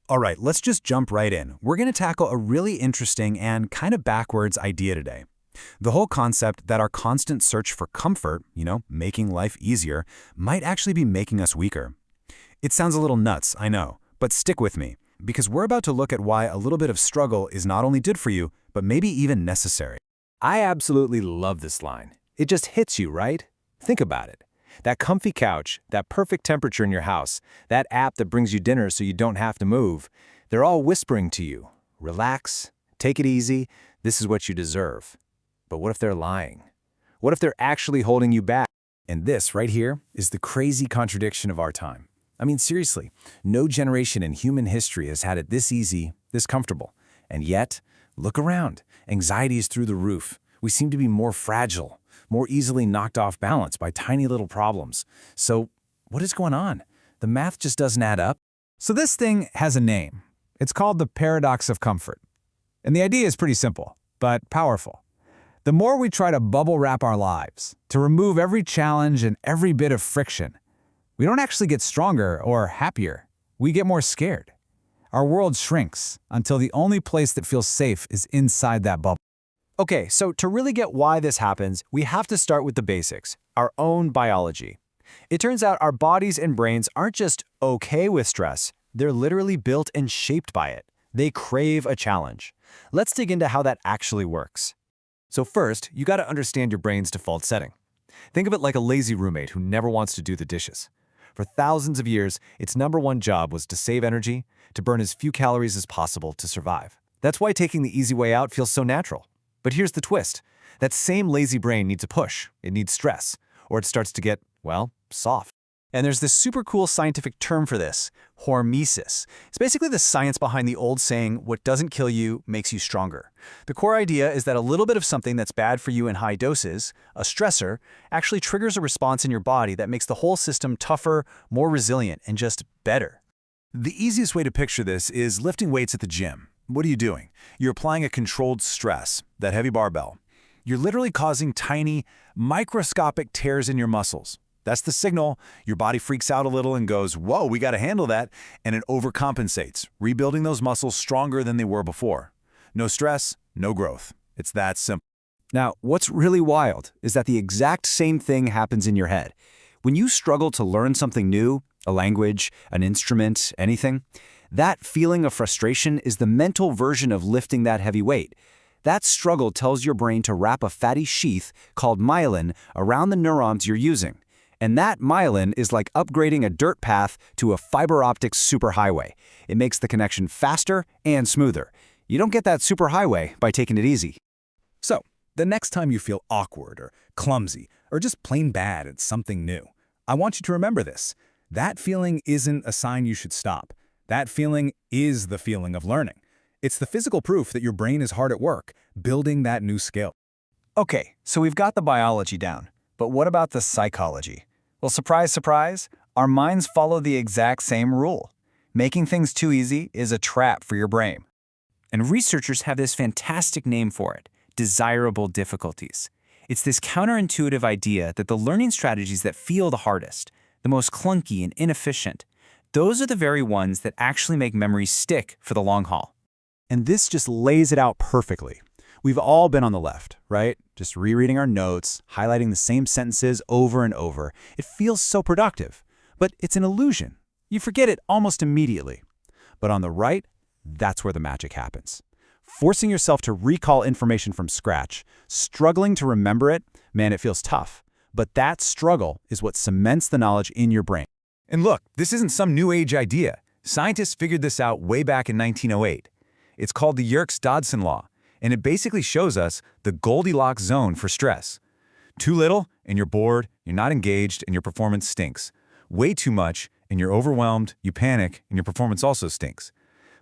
All right, let's just jump right in. We're going to tackle a really interesting and kind of backwards idea today. The whole concept that our constant search for comfort, making life easier, might actually be making us weaker. It sounds a little nuts, I know, but stick with me, because we're about to look at why a little bit of struggle is not only good for you, but maybe even necessary. I absolutely love this line. It just hits you, right? Think about it. That comfy couch, that perfect temperature in your house, that app that brings you dinner so you don't have to move, they're all whispering to you, relax, take it easy, this is what you deserve. But what if they're lying? What if they're actually holding you back? And this right here is the crazy contradiction of our time. I mean, seriously, no generation in human history has had it this easy, this comfortable. And yet, look around. Anxiety is through the roof. We seem to be more fragile, more easily knocked off balance by tiny little problems. So, what is going on? The math just doesn't add up. So this thing has a name. It's called the paradox of comfort. And the idea is pretty simple, but powerful. The more we try to bubble wrap our lives, to remove every challenge and every bit of friction, we don't actually get stronger or happier. We get more scared. Our world shrinks until the only place that feels safe is inside that bubble. Okay, so to really get why this happens, we have to start with the basics, our own biology. It turns out our bodies and brains aren't just okay with stress, they're literally built and shaped by it. They crave a challenge. Let's dig into how that actually works. So first, you gotta understand your brain's default setting. Think of it like a lazy roommate who never wants to do the dishes. For thousands of years, its #1 job was to save energy, to burn as few calories as possible to survive. That's why taking the easy way out feels so natural. But here's the twist. That same lazy brain needs a push. It needs stress. Or it starts to get, well, soft. And there's this super cool scientific term for this, hormesis. It's basically the science behind the old saying, what doesn't kill you makes you stronger. The core idea is that a little bit of something that's bad for you in high doses, a stressor, actually triggers a response in your body that makes the whole system tougher, more resilient, and just better. The easiest way to picture this is lifting weights at the gym. What are you doing? You're applying a controlled stress, that heavy barbell. You're literally causing tiny, microscopic tears in your muscles. That's the signal. Your body freaks out a little and goes, whoa, we got to handle that, and it overcompensates, rebuilding those muscles stronger than they were before. No stress, no growth. It's that simple. Now, what's really wild is that the exact same thing happens in your head. When you struggle to learn something new, a language, an instrument, anything, that feeling of frustration is the mental version of lifting that heavy weight. That struggle tells your brain to wrap a fatty sheath called myelin around the neurons you're using. And that myelin is like upgrading a dirt path to a fiber optic superhighway. It makes the connection faster and smoother. You don't get that superhighway by taking it easy. So, the next time you feel awkward or clumsy or just plain bad at something new, I want you to remember this. That feeling isn't a sign you should stop. That feeling is the feeling of learning. It's the physical proof that your brain is hard at work, building that new skill. Okay, so we've got the biology down. But what about the psychology? Well, surprise, surprise, our minds follow the exact same rule. Making things too easy is a trap for your brain. And researchers have this fantastic name for it, desirable difficulties. It's this counterintuitive idea that the learning strategies that feel the hardest, the most clunky and inefficient, those are the very ones that actually make memories stick for the long haul. And this just lays it out perfectly. We've all been on the left, right? Just rereading our notes, highlighting the same sentences over and over. It feels so productive, but it's an illusion. You forget it almost immediately. But on the right, that's where the magic happens. Forcing yourself to recall information from scratch, struggling to remember it, man, it feels tough. But that struggle is what cements the knowledge in your brain. And look, this isn't some new age idea. Scientists figured this out way back in 1908. It's called the Yerkes-Dodson law, and it basically shows us the Goldilocks zone for stress. Too little, and you're bored, you're not engaged, and your performance stinks. Way too much, and you're overwhelmed, you panic, and your performance also stinks.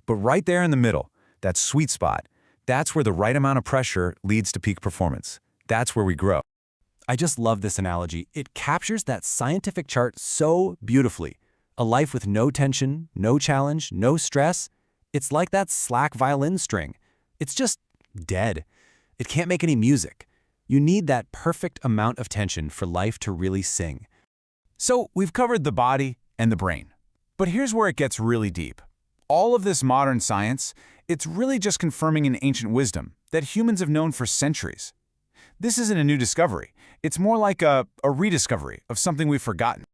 But right there in the middle, that sweet spot, that's where the right amount of pressure leads to peak performance. That's where we grow. I just love this analogy. It captures that scientific chart so beautifully. A life with no tension, no challenge, no stress. It's like that slack violin string. It's just dead. It can't make any music. You need that perfect amount of tension for life to really sing. So we've covered the body and the brain. But here's where it gets really deep. All of this modern science, it's really just confirming an ancient wisdom that humans have known for centuries. This isn't a new discovery. It's more like a rediscovery of something we've forgotten.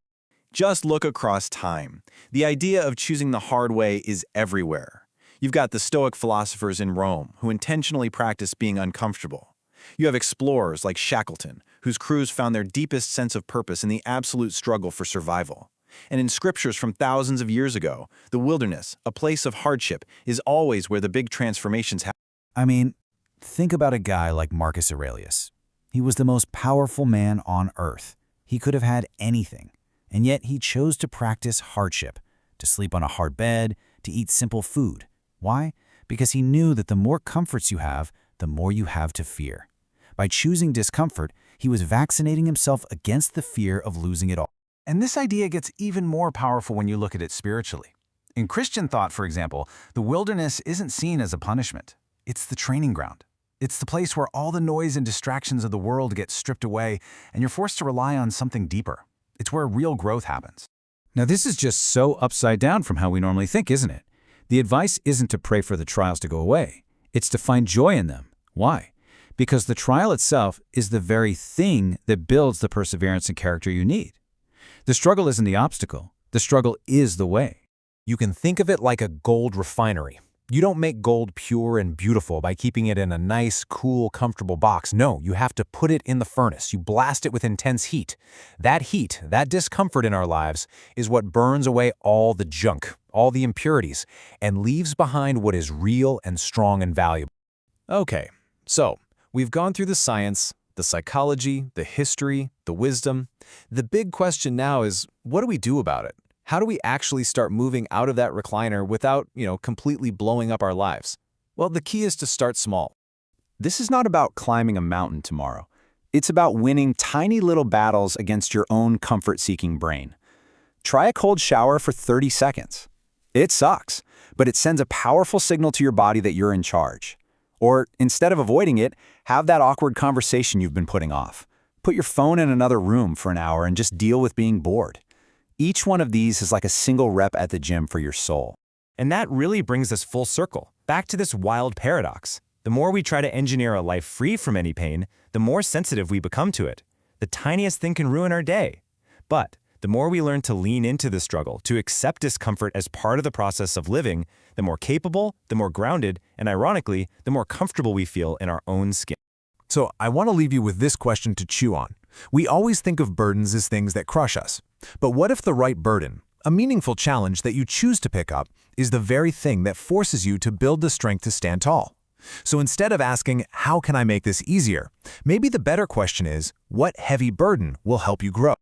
Just look across time. The idea of choosing the hard way is everywhere. You've got the Stoic philosophers in Rome who intentionally practice being uncomfortable. You have explorers like Shackleton, whose crews found their deepest sense of purpose in the absolute struggle for survival. And in scriptures from thousands of years ago, the wilderness, a place of hardship, is always where the big transformations happen. I mean, think about a guy like Marcus Aurelius. He was the most powerful man on earth. He could have had anything, and yet he chose to practice hardship, to sleep on a hard bed, to eat simple food. Why? Because he knew that the more comforts you have, the more you have to fear. By choosing discomfort, he was vaccinating himself against the fear of losing it all. And this idea gets even more powerful when you look at it spiritually. In Christian thought, for example, the wilderness isn't seen as a punishment. It's the training ground. It's the place where all the noise and distractions of the world get stripped away, and you're forced to rely on something deeper. It's where real growth happens. Now, this is just so upside down from how we normally think, isn't it? The advice isn't to pray for the trials to go away. It's to find joy in them. Why? Because the trial itself is the very thing that builds the perseverance and character you need. The struggle isn't the obstacle. The struggle is the way. You can think of it like a gold refinery. You don't make gold pure and beautiful by keeping it in a nice, cool, comfortable box. No, you have to put it in the furnace. You blast it with intense heat. That heat, that discomfort in our lives, is what burns away all the junk, all the impurities, and leaves behind what is real and strong and valuable. Okay, so we've gone through the science, the psychology, the history, the wisdom. The big question now is, what do we do about it? How do we actually start moving out of that recliner without, completely blowing up our lives? Well, the key is to start small. This is not about climbing a mountain tomorrow. It's about winning tiny little battles against your own comfort-seeking brain. Try a cold shower for 30 seconds. It sucks, but it sends a powerful signal to your body that you're in charge. Or instead of avoiding it, have that awkward conversation you've been putting off. Put your phone in another room for an hour and just deal with being bored. Each one of these is like a single rep at the gym for your soul. And that really brings us full circle, back to this wild paradox. The more we try to engineer a life free from any pain, the more sensitive we become to it. The tiniest thing can ruin our day. But the more we learn to lean into the struggle, to accept discomfort as part of the process of living, the more capable, the more grounded, and ironically, the more comfortable we feel in our own skin. So I want to leave you with this question to chew on. We always think of burdens as things that crush us. But what if the right burden, a meaningful challenge that you choose to pick up, is the very thing that forces you to build the strength to stand tall? So instead of asking, how can I make this easier? Maybe the better question is, what heavy burden will help you grow?